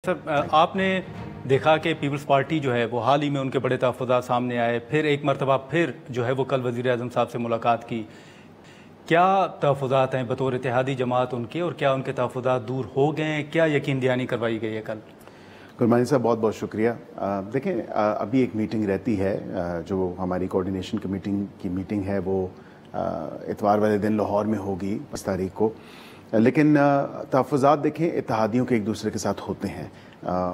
Sir आपने देखा कि पीपल्स पार्टी जो है वो हाल ही में उनके बड़े तहफ़्फ़ुज़ात सामने आए, फिर एक मरतबा फिर जो है वो कल वज़ीर आज़म साहब से मुलाकात की। क्या तहफ़्फ़ुज़ात हैं बतौर इत्तेहादी जमात उनके, और क्या उनके तहफ़्फ़ुज़ात दूर हो गए हैं? क्या यकीन दहानी करवाई गई है कल? गुरमानी साहब बहुत बहुत शुक्रिया। देखें, अभी एक मीटिंग रहती है जो हमारी कोऑर्डिनेशन कमेटी की मीटिंग है, वो इतवार वाले दिन लाहौर में होगी 5 तारीख को। लेकिन तहफ़्फ़ुज़ात देखें इत्तेहादियों के एक दूसरे के साथ होते हैं,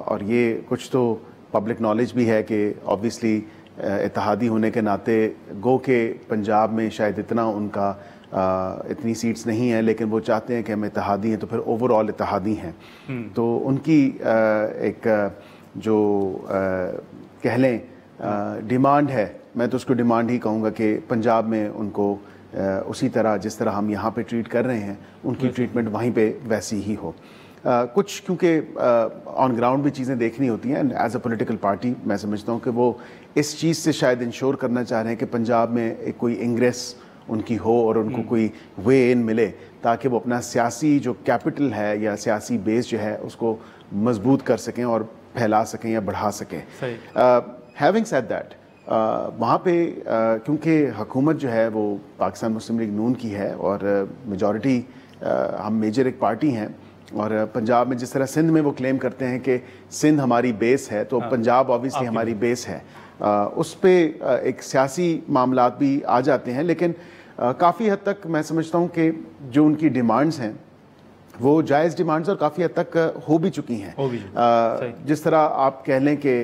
और ये कुछ तो पब्लिक नॉलेज भी है कि ऑब्वियसली इत्तेहादी होने के नाते गो के पंजाब में शायद इतना उनका इतनी सीट्स नहीं है, लेकिन वो चाहते हैं कि हम इत्तेहादी हैं तो फिर ओवरऑल इत्तेहादी हैं। तो उनकी एक जो कह लें डिमांड है, मैं तो उसको डिमांड ही कहूँगा कि पंजाब में उनको उसी तरह जिस तरह हम यहाँ पे ट्रीट कर रहे हैं उनकी ट्रीटमेंट वहीं पे वैसी ही हो। कुछ क्योंकि ऑन ग्राउंड भी चीज़ें देखनी होती हैं, एज अ पॉलिटिकल पार्टी मैं समझता हूँ कि वो इस चीज़ से शायद इंश्योर करना चाह रहे हैं कि पंजाब में एक कोई इंग्रेस उनकी हो और उनको कोई वे इन मिले, ताकि वो अपना सियासी जो कैपिटल है या सियासी बेस जो है उसको मजबूत कर सकें और फैला सकें या बढ़ा सकें। हैविंग सेड दैट, वहाँ पे क्योंकि हुकूमत जो है वो पाकिस्तान मुस्लिम लीग नून की है और मेजॉरिटी हम मेजर एक पार्टी हैं, और पंजाब में जिस तरह सिंध में वो क्लेम करते हैं कि सिंध हमारी बेस है, तो पंजाब ऑब्वियसली हमारी बेस है। उस पे एक सियासी मामलात भी आ जाते हैं, लेकिन काफ़ी हद तक मैं समझता हूँ कि जो उनकी डिमांड्स हैं वो जायज़ डिमांड्स और काफ़ी हद तक हो भी चुकी हैं। जिस तरह आप कह लें कि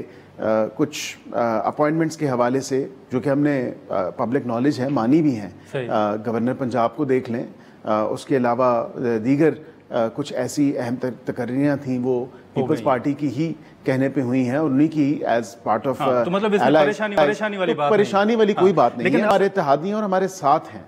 कुछ अपॉइंटमेंट्स के हवाले से जो कि हमने पब्लिक नॉलेज है, मानी भी हैं, गवर्नर पंजाब को देख लें, उसके अलावा दीगर कुछ ऐसी अहम तकरीरें थी वो पीपल्स पार्टी की ही कहने पे हुई हैं और उन्हीं की एज पार्ट ऑफ तो मतलब इसमें परेशानी वाली बात परेशानी वाली कोई बात नहीं है। हमारे इत्तेहादी और हमारे साथ हैं।